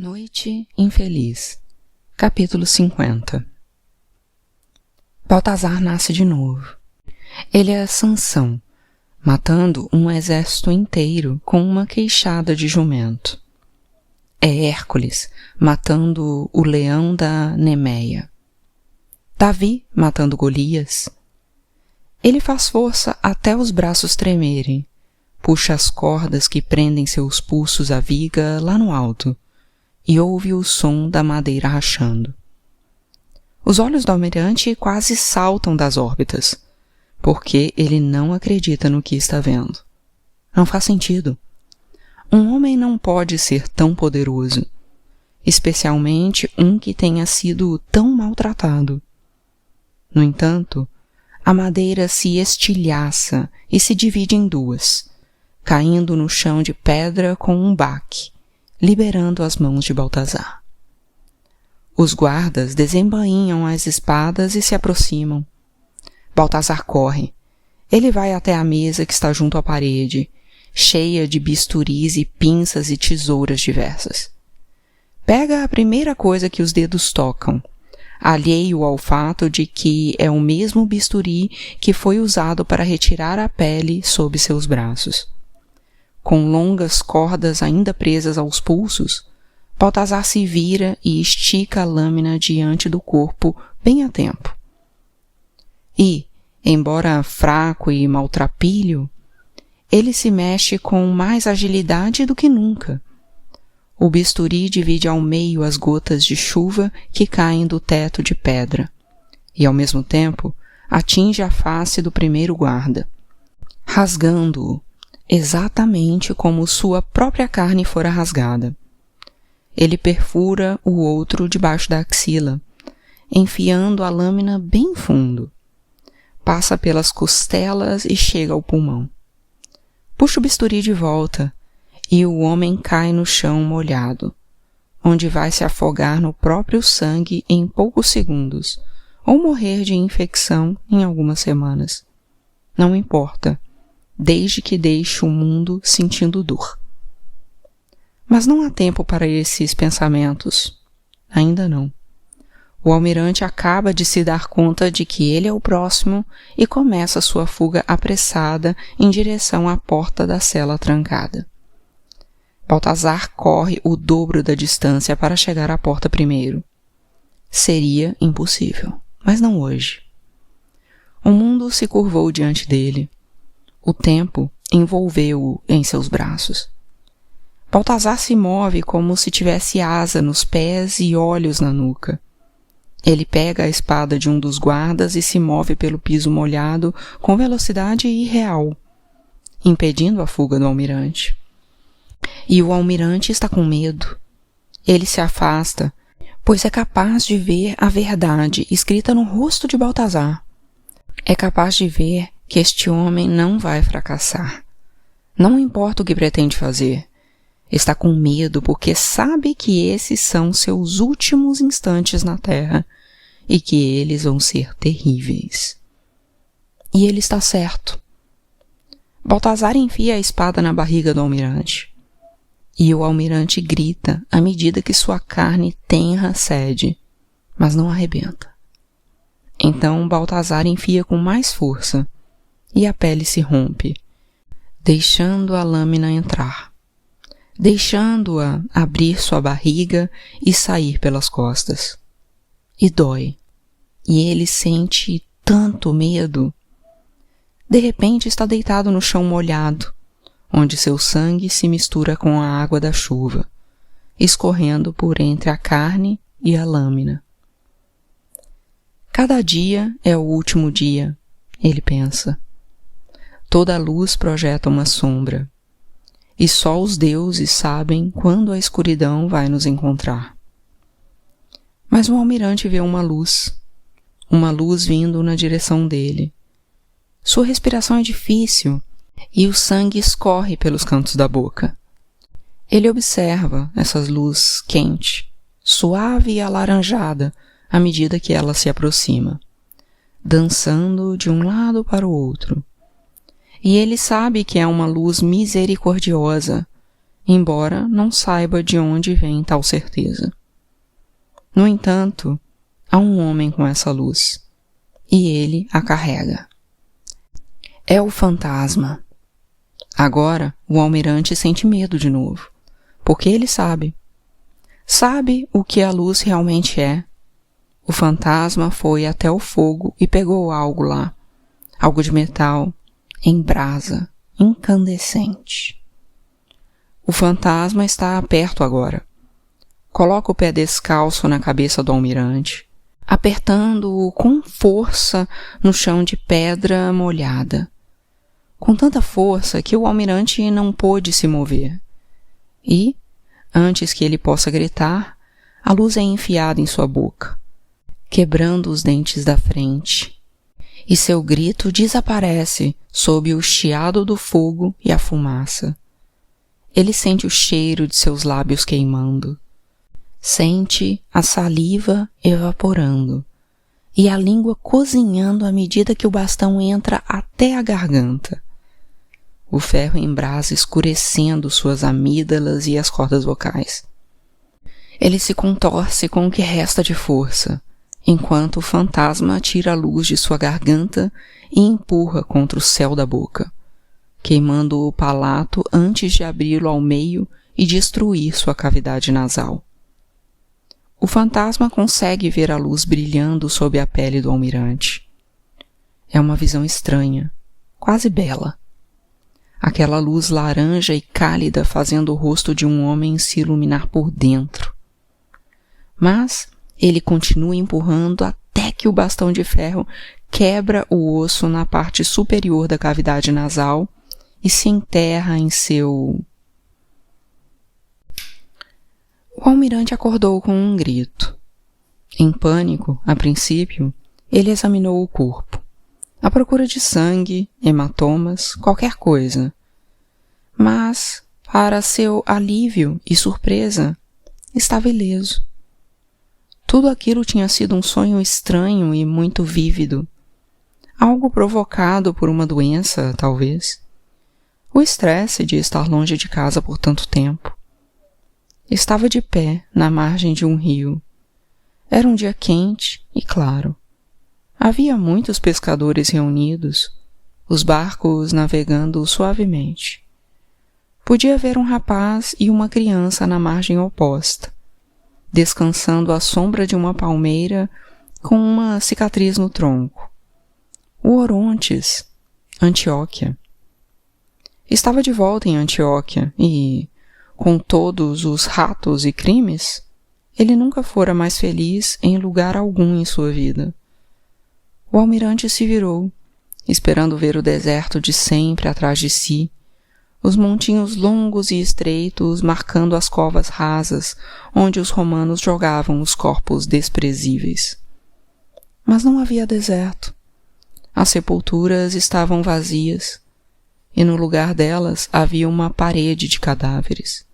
Noite infeliz. Capítulo 50. Baltazar nasce de novo. Ele é Sansão, matando um exército inteiro com uma queixada de jumento. É Hércules, matando o leão da Nemeia. Davi, matando Golias. Ele faz força até os braços tremerem, puxa as cordas que prendem seus pulsos à viga lá no alto, e ouve o som da madeira rachando. Os olhos do almirante quase saltam das órbitas, porque ele não acredita no que está vendo. Não faz sentido. Um homem não pode ser tão poderoso, especialmente um que tenha sido tão maltratado. No entanto, a madeira se estilhaça e se divide em duas, caindo no chão de pedra com um baque, liberando as mãos de Baltazar. Os guardas desembainham as espadas e se aproximam. Baltazar corre. Ele vai até a mesa que está junto à parede, cheia de bisturis e pinças e tesouras diversas. Pega a primeira coisa que os dedos tocam, alheio ao fato de que é o mesmo bisturi que foi usado para retirar a pele sob seus braços. Com longas cordas ainda presas aos pulsos, Baltazar se vira e estica a lâmina diante do corpo bem a tempo. E, embora fraco e maltrapilho, ele se mexe com mais agilidade do que nunca. O bisturi divide ao meio as gotas de chuva que caem do teto de pedra, e, ao mesmo tempo, atinge a face do primeiro guarda, rasgando-o, exatamente como sua própria carne fora rasgada. Ele perfura o outro debaixo da axila, enfiando a lâmina bem fundo. Passa pelas costelas e chega ao pulmão. Puxa o bisturi de volta, e o homem cai no chão molhado, onde vai se afogar no próprio sangue em poucos segundos, ou morrer de infecção em algumas semanas. Não importa, desde que deixe o mundo sentindo dor. Mas não há tempo para esses pensamentos. Ainda não. O almirante acaba de se dar conta de que ele é o próximo e começa sua fuga apressada em direção à porta da cela trancada. Baltazar corre o dobro da distância para chegar à porta primeiro. Seria impossível, mas não hoje. O mundo se curvou diante dele. O tempo envolveu-o em seus braços. Baltazar se move como se tivesse asa nos pés e olhos na nuca. Ele pega a espada de um dos guardas e se move pelo piso molhado com velocidade irreal, impedindo a fuga do almirante. E o almirante está com medo. Ele se afasta, pois é capaz de ver a verdade escrita no rosto de Baltazar. É capaz de ver que este homem não vai fracassar. Não importa o que pretende fazer. Está com medo porque sabe que esses são seus últimos instantes na Terra e que eles vão ser terríveis. E ele está certo. Baltazar enfia a espada na barriga do almirante. E o almirante grita à medida que sua carne tenra cede, mas não arrebenta. Então Baltazar enfia com mais força, e a pele se rompe, deixando a lâmina entrar, deixando-a abrir sua barriga e sair pelas costas. E dói, e ele sente tanto medo. De repente está deitado no chão molhado, onde seu sangue se mistura com a água da chuva, escorrendo por entre a carne e a lâmina. Cada dia é o último dia, ele pensa. Toda a luz projeta uma sombra, e só os deuses sabem quando a escuridão vai nos encontrar. Mas o almirante vê uma luz vindo na direção dele. Sua respiração é difícil, e o sangue escorre pelos cantos da boca. Ele observa essa luz quente, suave e alaranjada à medida que ela se aproxima, dançando de um lado para o outro. E ele sabe que é uma luz misericordiosa, embora não saiba de onde vem tal certeza. No entanto, há um homem com essa luz, e ele a carrega. É o fantasma. Agora, o almirante sente medo de novo, porque ele sabe. Sabe o que a luz realmente é. O fantasma foi até o fogo e pegou algo lá, algo de metal, em brasa, incandescente. O fantasma está perto agora. Coloca o pé descalço na cabeça do almirante, apertando-o com força no chão de pedra molhada. Com tanta força que o almirante não pôde se mover. E, antes que ele possa gritar, a luz é enfiada em sua boca, quebrando os dentes da frente, e seu grito desaparece sob o chiado do fogo e a fumaça. Ele sente o cheiro de seus lábios queimando, sente a saliva evaporando e a língua cozinhando à medida que o bastão entra até a garganta. O ferro em brasa escurecendo suas amígdalas e as cordas vocais. Ele se contorce com o que resta de força, enquanto o fantasma tira a luz de sua garganta e empurra contra o céu da boca, queimando o palato antes de abri-lo ao meio e destruir sua cavidade nasal. O fantasma consegue ver a luz brilhando sob a pele do almirante. É uma visão estranha, quase bela. Aquela luz laranja e cálida fazendo o rosto de um homem se iluminar por dentro. Mas ele continua empurrando até que o bastão de ferro quebra o osso na parte superior da cavidade nasal e se enterra em seu... O almirante acordou com um grito. Em pânico, a princípio, ele examinou o corpo, à procura de sangue, hematomas, qualquer coisa. Mas, para seu alívio e surpresa, estava ileso. Tudo aquilo tinha sido um sonho estranho e muito vívido. Algo provocado por uma doença, talvez. O estresse de estar longe de casa por tanto tempo. Estava de pé na margem de um rio. Era um dia quente e claro. Havia muitos pescadores reunidos, os barcos navegando suavemente. Podia ver um rapaz e uma criança na margem oposta, descansando à sombra de uma palmeira com uma cicatriz no tronco. O Orontes, Antioquia. Estava de volta em Antioquia e, com todos os ratos e crimes, ele nunca fora mais feliz em lugar algum em sua vida. O almirante se virou, esperando ver o deserto de sempre atrás de si, os montinhos longos e estreitos marcando as covas rasas onde os romanos jogavam os corpos desprezíveis. Mas não havia deserto. As sepulturas estavam vazias, e no lugar delas havia uma parede de cadáveres.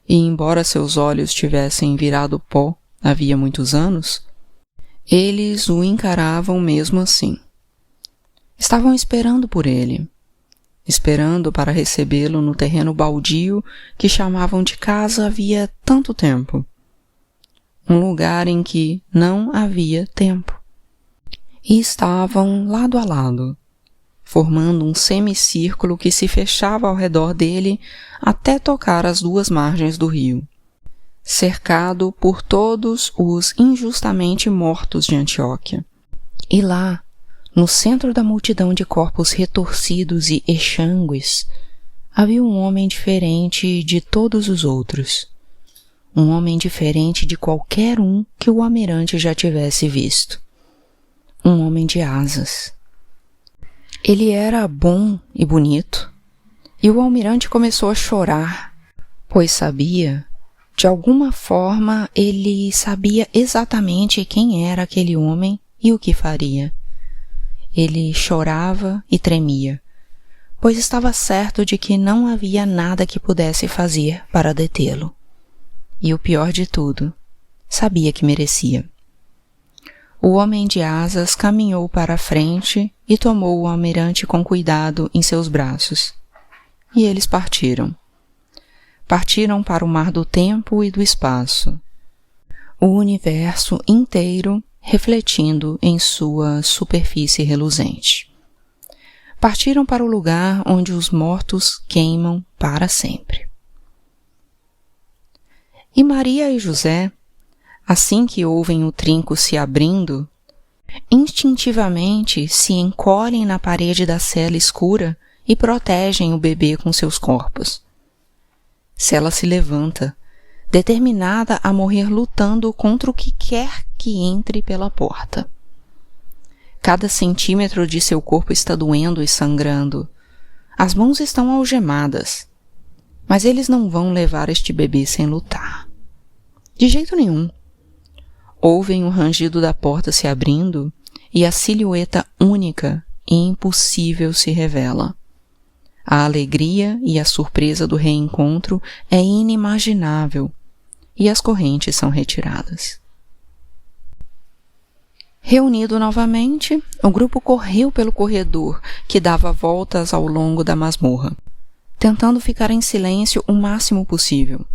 E embora seus olhos tivessem virado pó havia muitos anos, eles o encaravam mesmo assim. Estavam esperando por ele, esperando para recebê-lo no terreno baldio que chamavam de casa havia tanto tempo. Um lugar em que não havia tempo. E estavam lado a lado, formando um semicírculo que se fechava ao redor dele até tocar as duas margens do rio, cercado por todos os injustamente mortos de Antioquia. E lá, no centro da multidão de corpos retorcidos e exangues, havia um homem diferente de todos os outros. Um homem diferente de qualquer um que o almirante já tivesse visto. Um homem de asas. Ele era bom e bonito, e o almirante começou a chorar, pois sabia, de alguma forma ele sabia exatamente quem era aquele homem e o que faria. Ele chorava e tremia, pois estava certo de que não havia nada que pudesse fazer para detê-lo. E o pior de tudo, sabia que merecia. O homem de asas caminhou para a frente e tomou o almirante com cuidado em seus braços. E eles partiram. partiram para o mar do tempo e do espaço, o universo inteiro refletindo em sua superfície reluzente. Partiram para o lugar onde os mortos queimam para sempre. E Maria e José, assim que ouvem o trinco se abrindo, instintivamente se encolhem na parede da cela escura e protegem o bebê com seus corpos. Sela se levanta, determinada a morrer lutando contra o que quer que entre pela porta. Cada centímetro de seu corpo está doendo e sangrando. As mãos estão algemadas. Mas eles não vão levar este bebê sem lutar. De jeito nenhum. Ouvem o rangido da porta se abrindo e a silhueta única e impossível se revela. A alegria e a surpresa do reencontro é inimaginável e as correntes são retiradas. Reunido novamente, o grupo correu pelo corredor que dava voltas ao longo da masmorra, tentando ficar em silêncio o máximo possível,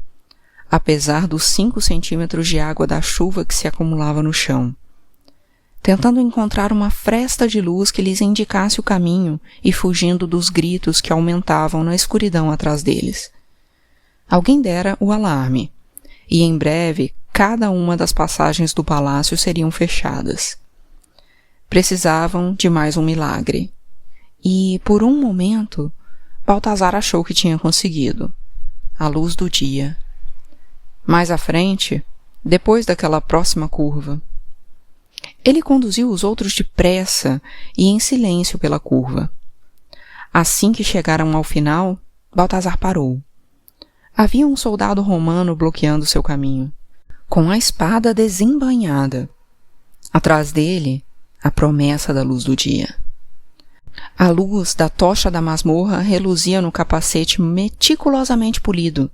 apesar dos 5 centímetros de água da chuva que se acumulava no chão, tentando encontrar uma fresta de luz que lhes indicasse o caminho e fugindo dos gritos que aumentavam na escuridão atrás deles. Alguém dera o alarme, e em breve cada uma das passagens do palácio seriam fechadas. Precisavam de mais um milagre. E, por um momento, Baltazar achou que tinha conseguido. A luz do dia. Mais à frente, depois daquela próxima curva. Ele conduziu os outros depressa e em silêncio pela curva. Assim que chegaram ao final, Baltazar parou. Havia um soldado romano bloqueando seu caminho, com a espada desembainhada. Atrás dele, a promessa da luz do dia. A luz da tocha da masmorra reluzia no capacete meticulosamente polido,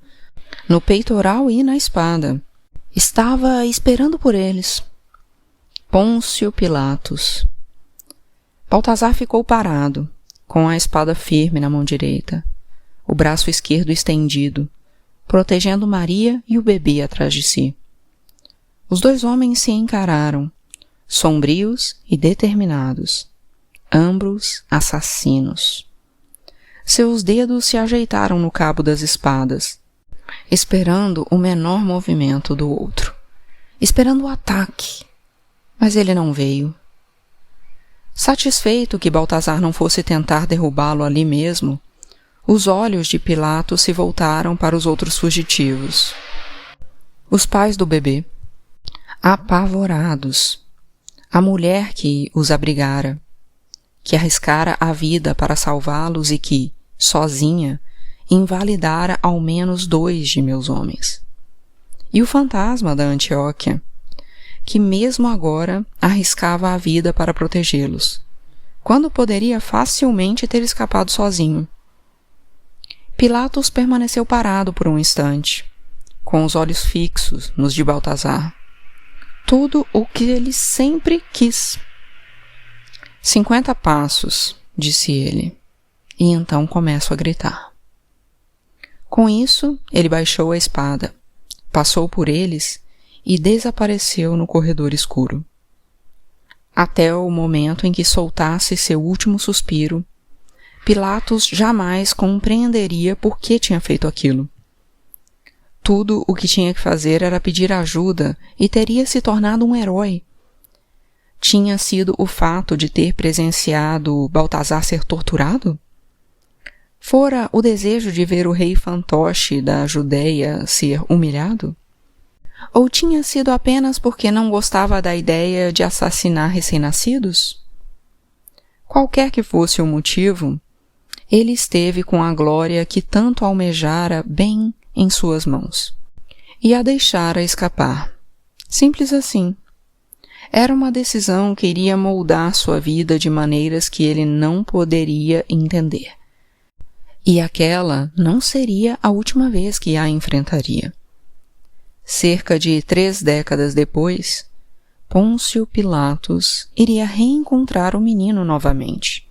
no peitoral e na espada. Estava esperando por eles. Pôncio Pilatos. Baltazar ficou parado, com a espada firme na mão direita, o braço esquerdo estendido, protegendo Maria e o bebê atrás de si. Os 2 homens se encararam, sombrios e determinados, ambos assassinos. Seus dedos se ajeitaram no cabo das espadas, esperando o menor movimento do outro, esperando o ataque, mas ele não veio. Satisfeito que Baltazar não fosse tentar derrubá-lo ali mesmo, os olhos de Pilatos se voltaram para os outros fugitivos. Os pais do bebê, apavorados. A mulher que os abrigara, que arriscara a vida para salvá-los e que, sozinha, invalidara ao menos 2 de meus homens. E o fantasma da Antioquia, que mesmo agora arriscava a vida para protegê-los, quando poderia facilmente ter escapado sozinho. Pilatos permaneceu parado por um instante, com os olhos fixos nos de Baltazar. Tudo o que ele sempre quis. 50 passos, disse ele, e então começo a gritar. Com isso, ele baixou a espada, passou por eles e desapareceu no corredor escuro. Até o momento em que soltasse seu último suspiro, Pilatos jamais compreenderia por que tinha feito aquilo. Tudo o que tinha que fazer era pedir ajuda e teria se tornado um herói. Tinha sido o fato de ter presenciado Baltazar ser torturado? Fora o desejo de ver o rei fantoche da Judéia ser humilhado? Ou tinha sido apenas porque não gostava da ideia de assassinar recém-nascidos? Qualquer que fosse o motivo, ele esteve com a glória que tanto almejara bem em suas mãos, e a deixara escapar. Simples assim. Era uma decisão que iria moldar sua vida de maneiras que ele não poderia entender. E aquela não seria a última vez que a enfrentaria. Cerca de 3 décadas depois, Pôncio Pilatos iria reencontrar o menino novamente,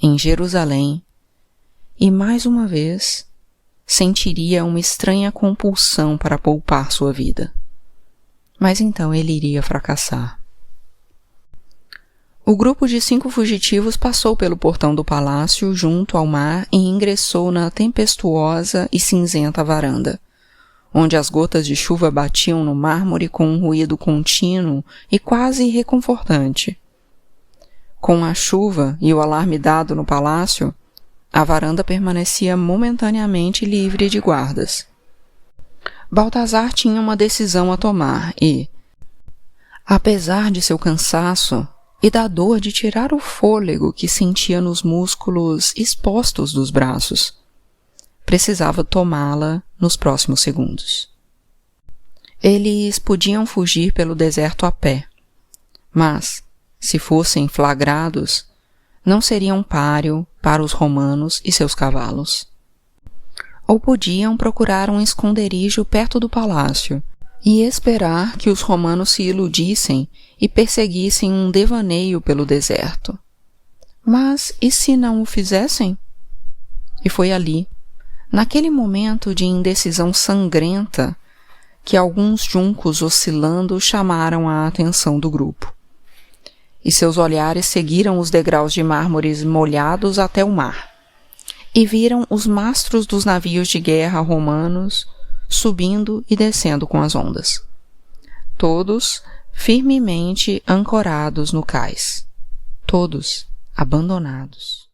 em Jerusalém, e mais uma vez sentiria uma estranha compulsão para poupar sua vida. Mas então ele iria fracassar. O grupo de 5 fugitivos passou pelo portão do palácio junto ao mar e ingressou na tempestuosa e cinzenta varanda, onde as gotas de chuva batiam no mármore com um ruído contínuo e quase reconfortante. Com a chuva e o alarme dado no palácio, a varanda permanecia momentaneamente livre de guardas. Baltazar tinha uma decisão a tomar e, apesar de seu cansaço e da dor de tirar o fôlego que sentia nos músculos expostos dos braços, precisava tomá-la nos próximos segundos. Eles podiam fugir pelo deserto a pé, mas, se fossem flagrados, não seriam páreo para os romanos e seus cavalos. Ou podiam procurar um esconderijo perto do palácio e esperar que os romanos se iludissem e perseguissem um devaneio pelo deserto. Mas e se não o fizessem? E foi ali, naquele momento de indecisão sangrenta, que alguns juncos oscilando chamaram a atenção do grupo. E seus olhares seguiram os degraus de mármores molhados até o mar, e viram os mastros dos navios de guerra romanos subindo e descendo com as ondas, todos firmemente ancorados no cais, todos abandonados.